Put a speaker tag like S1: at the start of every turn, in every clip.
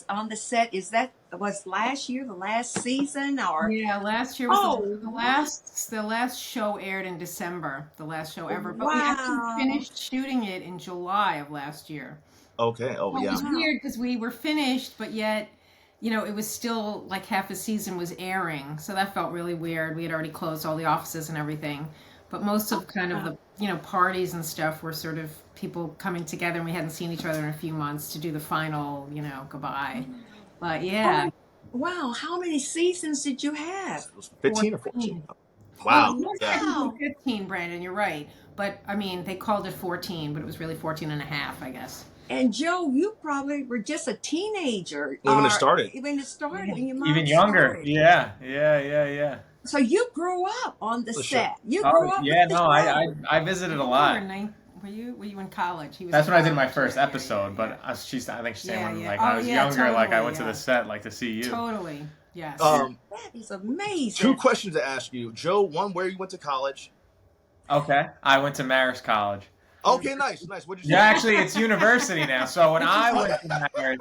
S1: on the set. Was last year the last season or?
S2: Yeah, last year was
S1: Oh,
S2: the last show aired in December, the last show ever. But we actually
S1: wow.
S2: finished shooting it in July of last year.
S3: Okay. Oh
S2: So it
S3: yeah.
S2: was
S1: Wow.
S2: weird because we were finished, but yet, it was still like half a season was airing. So that felt really weird. We had already closed all the offices and everything. But most of kind of
S1: Wow.
S2: the, parties and stuff were sort of people coming together and we hadn't seen each other in a few months to do the final, goodbye. But
S1: How
S2: yeah,
S1: many, wow. How many seasons did you have?
S3: It was 15 or 14.
S2: 14. Well, it
S3: Wow.
S2: was
S3: Yeah.
S2: technically
S1: Wow.
S2: 15, Brandon, you're right. But I mean, they called it 14, but it was really 14 and a half, I guess.
S1: And Joe, you probably were just a teenager
S3: When it
S1: or
S3: started.
S1: when it started,
S2: Yeah.
S1: when your mom
S4: Even younger.
S1: started.
S4: Yeah, yeah, yeah, yeah.
S1: So you grew up on the
S3: For sure.
S1: set. You
S4: Oh
S1: grew up with
S4: yeah,
S1: the
S4: no, I
S1: show.
S4: I visited a
S2: You were
S4: lot.
S2: were you in college? He was
S4: That's
S2: in
S4: when I did my
S2: college.
S4: first
S2: Yeah, yeah,
S4: episode,
S2: yeah,
S4: but I think she's saying
S2: yeah.
S4: when
S2: Yeah,
S4: like
S2: yeah.
S4: I
S2: Oh
S4: was
S2: yeah,
S4: younger, like I
S2: totally.
S4: went to the
S2: Yeah,
S4: set like to see you.
S2: totally. Yes.
S1: That is
S3: Two
S1: amazing.
S3: questions to ask you, Joe. One, where you went to college?
S4: Okay. I went to Marist College.
S3: Okay, nice. What'd you
S4: Yeah,
S3: say?
S4: actually it's university now. So when I went to Marist,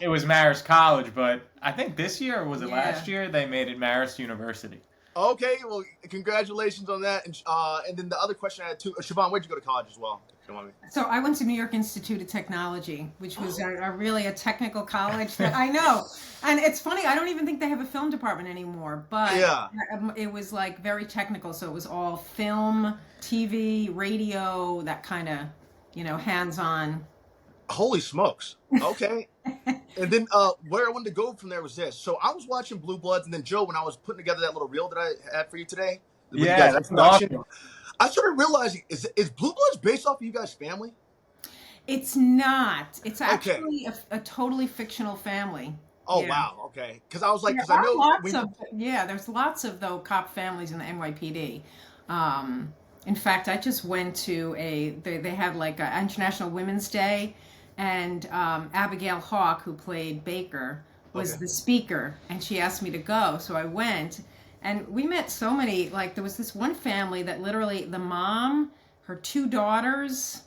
S4: it was Marist College, but I think this year or was it
S2: Yeah.
S4: last year they made it Marist University.
S3: Okay, well, congratulations on that. And then the other question I had too, Siobhan, where'd you go to college as well? If you don't mind me.
S2: So I went to New York Institute of Technology, which was really a technical college that I know. And it's funny, I don't even think they have a film department anymore, but
S3: Yeah.
S2: it was like very technical. So it was all film, TV, radio, that kind of, hands-on.
S3: Holy smokes. Okay. And then where I wanted to go from there was this. So I was watching Blue Bloods, and then Joe, when I was putting together that little reel that I had for you today, with you
S4: Yeah,
S3: guys'
S4: that's
S3: introduction,
S4: awesome.
S3: I started realizing is Blue Bloods based off of you guys' family?
S2: It's not. It's
S3: Okay.
S2: actually a totally fictional family.
S3: Oh
S2: Yeah.
S3: wow. Okay. Because I was like,
S2: There
S3: because I
S2: are
S3: know
S2: lots of there's lots of though cop families in the NYPD. In fact, I just went to they had like an International Women's Day, and Abigail Hawke, who played Baker, was
S3: Okay.
S2: the speaker, and she asked me to go, so I went, and we met so many. Like there was this one family that literally the mom, her two daughters,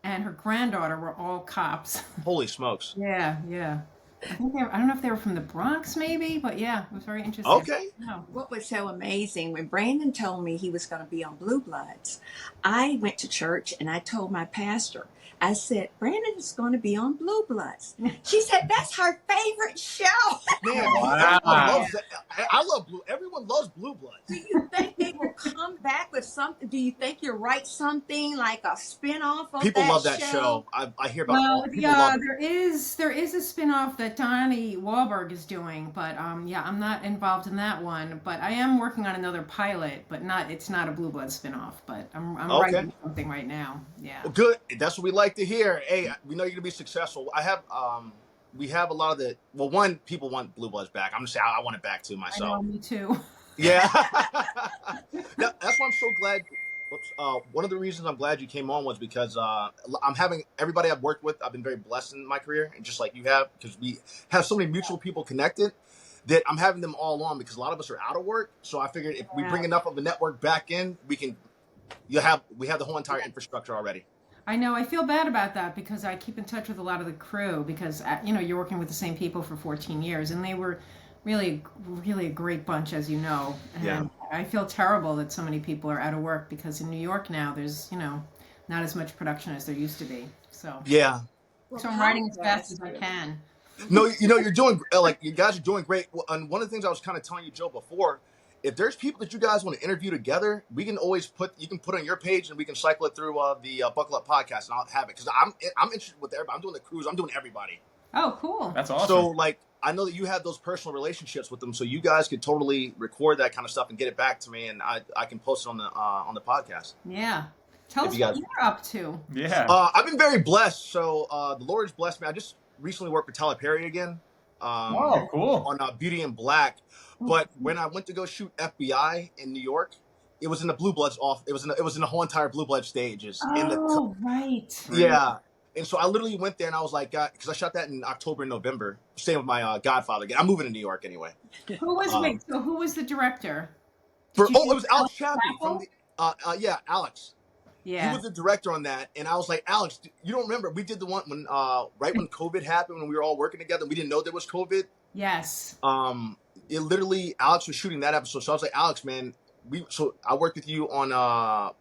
S2: and her granddaughter were all cops.
S3: Holy smokes.
S2: Yeah, yeah. I don't know if they were from the Bronx, maybe, but yeah, it was very interesting.
S3: Okay.
S2: No.
S1: What was so amazing when Brandon told me he was going to be on Blue Bloods, I went to church and I told my pastor, I said, Brandon is going to be on Blue Bloods. She said, that's her favorite show.
S3: Man,
S4: Wow.
S3: everyone loves that. I love Blue. Everyone loves Blue Bloods.
S1: Do you think they will come back with something? Do you think you'll write something like a spin-off of
S3: People
S1: that
S3: love that show. I hear about
S2: Well,
S3: it. People
S2: yeah,
S3: love it.
S2: there is a spin-off that Donnie Wahlberg is doing, but yeah, I'm not involved in that one. But I am working on another pilot, but it's not a Blue Blood spin-off. But I'm
S3: Okay.
S2: writing something right now. Yeah.
S3: Well, good. That's what we like to hear. Hey, we know you're gonna be successful. We have a lot of the. Well, one, people want Blue Bloods back. I'm gonna say I want it back too
S2: I
S3: myself.
S2: know, me too.
S3: Yeah. That's why I'm so glad. Whoops. One of the reasons I'm glad you came on was because I'm having everybody I've worked with. I've been very blessed in my career, and just like you have, because we have so many mutual people connected, that I'm having them all on because a lot of us are out of work. So I figured if we bring enough of a network back in, we have the whole entire infrastructure already.
S2: I know. I feel bad about that because I keep in touch with a lot of the crew because you're working with the same people for 14 years, and they were really, really a great bunch, as you know. And
S3: Yeah.
S2: I feel terrible that so many people are out of work because in New York now there's not as much production as there used to be. So
S3: Yeah.
S2: so I'm writing as fast as I can.
S3: No, you're doing like you guys are doing great. And one of the things I was kind of telling you, Joe, before, if there's people that you guys want to interview together, we can always put on your page and we can cycle it through the Buckle Up podcast, and I'll have it because I'm interested with everybody. I'm doing the cruise. I'm doing everybody.
S2: Oh, cool.
S4: That's awesome.
S3: So like I know that you have those personal relationships with them, so you guys could totally record that kind of stuff and get it back to me, and I can post it on the podcast.
S2: Yeah. Tell
S3: If
S2: us
S3: you
S2: what
S3: guys-
S2: you're up to.
S4: yeah.
S3: I've been very blessed. So the Lord's blessed me. I just recently worked with Tyler Perry again.
S4: Oh, cool.
S3: On Beauty in Black. But when I went to go shoot FBI in New York, it was in the Blue Bloods off. It was in the whole entire Blue Blood stages.
S2: Oh, right.
S3: Yeah. And so I literally went there and I was like, because I shot that in October and November. Staying with my godfather again. I'm moving to New York anyway.
S2: Who was the director?
S3: It
S2: Did you
S3: was Alex Chapman from
S2: Apple?
S3: the Alex. He
S2: Yeah.
S3: was the director on that, and I was like, Alex, you don't remember? We did the one when right when COVID happened, when we were all working together. We didn't know there was COVID.
S2: Yes.
S3: It literally Alex was shooting that episode, so I was like, Alex, man, so I worked with you on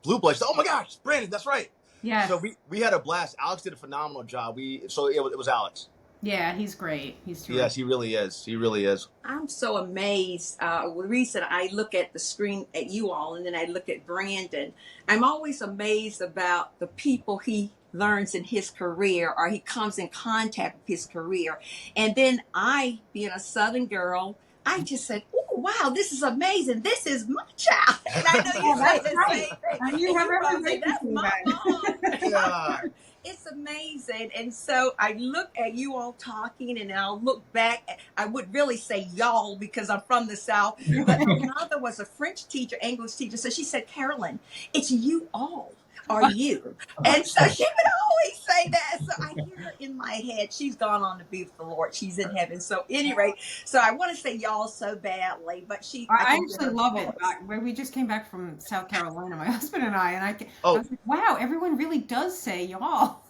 S3: Blue Bloods. Oh my gosh, Brandon, that's right.
S2: Yes.
S3: So we had a blast. Alex did a phenomenal job. It was Alex.
S2: Yeah, he's great. He's terrific.
S3: Yes, he really is. He really is.
S1: I'm so amazed. The reason I look at the screen at you all and then I look at Brandon, I'm always amazed about the people he learns in his career or he comes in contact with his career. And then I, being a Southern girl, I just said, oh, wow, this is amazing. This is my child. And I know you say the same thing.
S5: And you have every
S1: probably,
S5: right to
S1: that's
S5: say
S1: my
S5: that.
S1: mom.
S3: Yeah.
S1: It's amazing. And so I look at you all talking and I'll look back. I would really say y'all because I'm from the South. But my mother was a French teacher, English teacher. So she said, Carolyn, it's you all. Are you? And so she would always say that. So I hear her in my head. She's gone on to be with the Lord. She's in heaven. So anyway, so I want to say y'all so badly, but
S2: I actually love it. When we just came back from South Carolina, my husband and I was like, wow, everyone really does say y'all.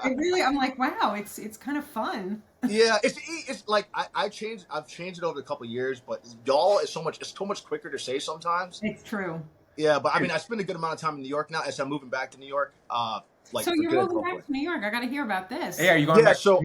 S2: I'm like, wow, it's kind of fun.
S3: Yeah, it's like I've changed it over a couple of years, but y'all is so much quicker to say sometimes.
S2: It's true.
S3: Yeah, but I mean, I spend a good amount of time in New York now as I'm moving back to New York.
S2: So you're moving back to New York. I got to hear about this.
S4: Hey, are you going back?
S3: So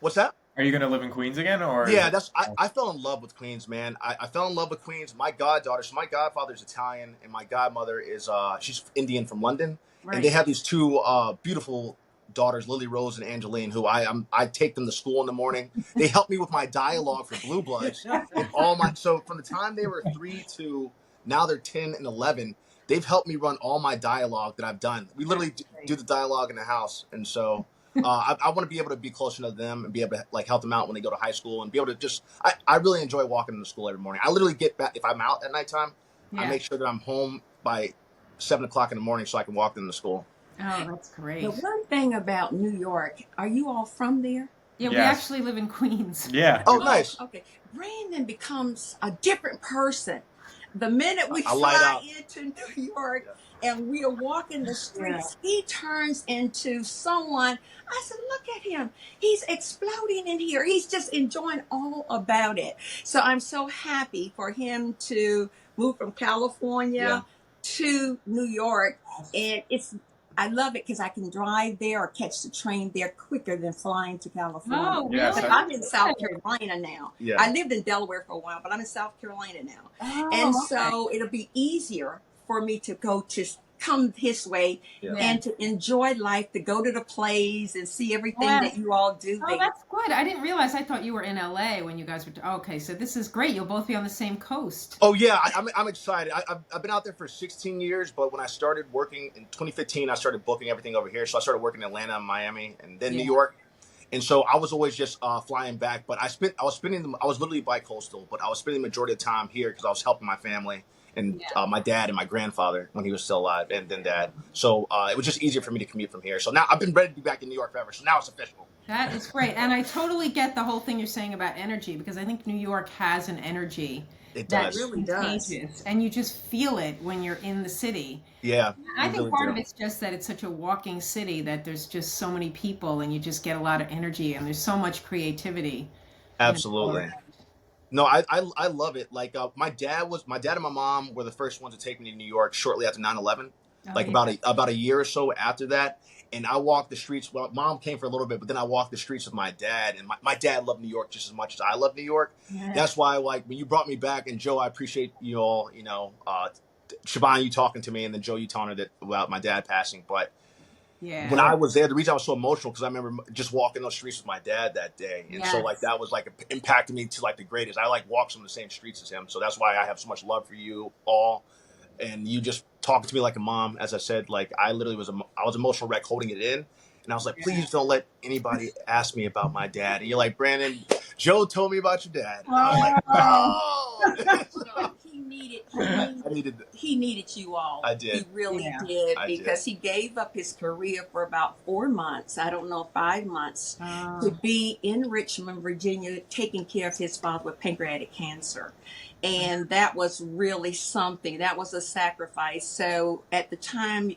S3: what's that?
S4: Are you going to live in Queens again, or?
S3: Yeah, I fell in love with Queens, man. I fell in love with Queens. My goddaughter, so my godfather's Italian, and my godmother is she's Indian from London,
S2: Right.
S3: and they have these two beautiful daughters, Lily Rose and Angeline, who I take them to school in the morning. They help me with my dialogue for Blue Bloods, and so from the time they were 3 to now they're 10 and 11. They've helped me run all my dialogue that I've done. We literally do the dialogue in the house, and so I want to be able to be closer to them and be able to like help them out when they go to high school and be able to just. I really enjoy walking into school every morning. I literally get back if I'm out at nighttime. I make sure that I'm home by 7 o'clock in the morning so I can walk them to school.
S2: Oh, that's great.
S1: The one thing about New York, are you all from there?
S2: Yeah, we
S4: Yes.
S2: actually live in Queens.
S4: Yeah.
S3: Oh, nice.
S1: Okay. Brandon becomes a different person. The minute we
S3: I light
S1: fly
S3: up.
S1: into New York and we are walking the streets, he turns into someone. I said, look at him. He's exploding in here. He's just enjoying all about it. So I'm so happy for him to move from California to New York. And I love it because I can drive there or catch the train there quicker than flying to California.
S2: Oh, really?
S4: Yes,
S1: But I'm in South Carolina now.
S3: Yeah.
S1: I lived in Delaware for a while, but I'm in South Carolina now.
S2: Oh,
S1: And
S2: okay.
S1: so it'll be easier for me to come this way and to enjoy life, to go to the plays and see everything that you all do
S2: Oh,
S1: there.
S2: that's good. I didn't realize. I thought you were in LA when you guys were. Okay, so this is great. You'll both be on the same coast.
S3: Oh yeah, I'm excited. I've been out there for 16 years, but when I started working in 2015, I started booking everything over here. So I started working in Atlanta, and Miami, and then New York. And so I was always just flying back. But I was literally bi-coastal, but I was spending the majority of the time here because I was helping my family and my dad and my grandfather when he was still alive, and then dad. So it was just easier for me to commute from here. So now I've been ready to be back in New York forever. So now it's official.
S2: That is great. And I totally get the whole thing you're saying about energy because I think New York has an energy.
S3: It
S2: That
S3: does.
S1: really does.
S2: contagious, and you just feel it when you're in the city.
S3: Yeah.
S2: I
S3: you
S2: think
S3: really
S2: part
S3: do.
S2: of it's just that it's such a walking city that there's just so many people and you just get a lot of energy and there's so much creativity.
S3: Absolutely. No, I love it. Like my dad and my mom were the first ones to take me to New York shortly after 9/11. Like about a year or so after that. And I walked the streets. Well, mom came for a little bit, but then I walked the streets with my dad. And my dad loved New York just as much as I love New York.
S2: Yeah.
S3: That's why, like, when you brought me back, and Joe, I appreciate you all, Siobhan, you talking to me, and then Joe, you telling her that about my dad passing. But when I was there, the reason I was so emotional, because I remember just walking those streets with my dad that day. And so, like, that was, like, impacted me to, like, the greatest. I, like, walked some of the same streets as him. So that's why I have so much love for you all. And you just talking to me like a mom, as I said, like I literally I was emotional wreck holding it in. And I was like, please don't let anybody ask me about my dad. And you're like, Brandon, Joe told me about your dad. And I'm like, oh.
S1: He
S3: I needed.
S1: he needed you all.
S3: I did.
S1: He really
S2: Yeah.
S1: did,
S3: I
S1: because he gave up his career for about 4 months, I don't know, 5 months, to be in Richmond, Virginia, taking care of his father with pancreatic cancer. And that was really something. That was a sacrifice. So at the time,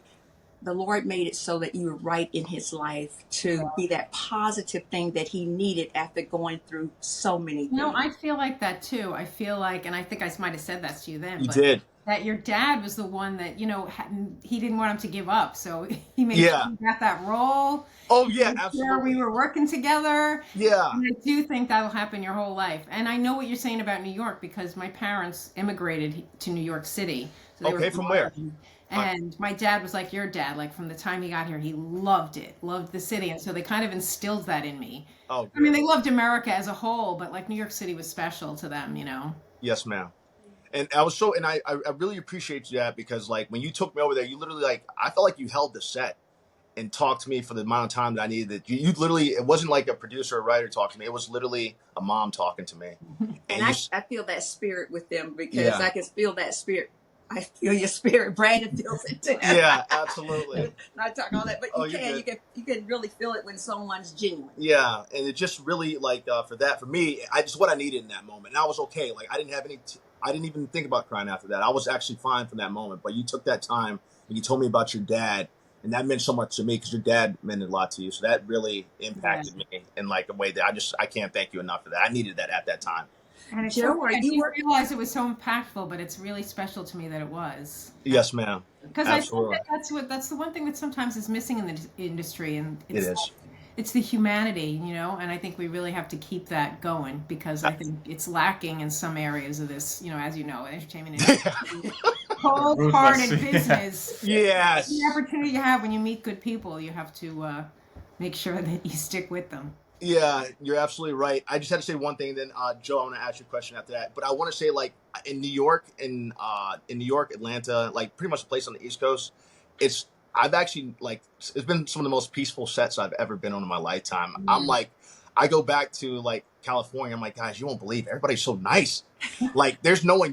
S1: the Lord made it so that you were right in his life to be that positive thing that he needed after going through so many things.
S2: No, I feel like that too. I feel like, and I think I might have said that to you then,
S3: You
S2: but
S3: did.
S2: that your dad was the one that, he didn't want him to give up. So he made
S3: Yeah.
S2: sure he got that role.
S3: Oh yeah,
S2: Made sure
S3: absolutely.
S2: we were working together.
S3: Yeah.
S2: And I do think that'll happen your whole life. And I know what you're saying about New York, because my parents immigrated to New York City. So they
S3: Okay,
S2: were
S3: from where?
S2: And my dad was like your dad. Like from the time he got here, he loved it, loved the city. And so they kind of instilled that in me.
S3: Oh,
S2: I mean,
S3: good.
S2: they loved America as a whole, but like New York City was special to them,
S3: Yes, ma'am. And I was so, and I really appreciate that, because like when you took me over there, you literally, like, I felt like you held the set and talked to me for the amount of time that I needed. That you literally, it wasn't like a producer or writer talking to me. It was literally a mom talking to me.
S1: And I feel that spirit with them, because
S3: Yeah.
S1: I can feel that spirit. I feel your spirit. Brandon feels it too.
S3: Yeah, absolutely.
S1: Not talking all that, but
S3: Oh,
S1: you
S3: you're
S1: can really feel it when someone's genuine.
S3: Yeah, and it just really, like, for me, I just what I needed in that moment, and I was okay. Like I didn't have any, I didn't even think about crying after that. I was actually fine from that moment. But you took that time and you told me about your dad, and that meant so much to me, because your dad meant a lot to you. So that really impacted me in like a way that I can't thank you enough for that. I needed that at that time.
S2: And it's
S1: Joe,
S2: so,
S1: are
S2: I
S1: you
S2: didn't
S1: working?
S2: realize it was so impactful, but it's really special to me that it was.
S3: Yes, ma'am.
S2: Because I think
S3: Absolutely.
S2: that's the one thing that sometimes is missing in the industry, and
S3: It is.
S2: it's the humanity, and I think we really have to keep that going, because I think it's lacking in some areas of this, as you know, entertainment industry. Cold-hearted
S4: Ruthless, yeah.
S2: business.
S3: Yes.
S2: The opportunity you have when you meet good people, you have to make sure that you stick with them.
S3: Yeah, you're absolutely right. I just had to say one thing, then Joe, I want to ask you a question after that. But I want to say, like, in New York, Atlanta, like pretty much a place on the East Coast, I've actually, like, it's been some of the most peaceful sets I've ever been on in my lifetime. I'm like, I go back to like California. I'm like, guys, you won't believe everybody's so nice. Like, there's no one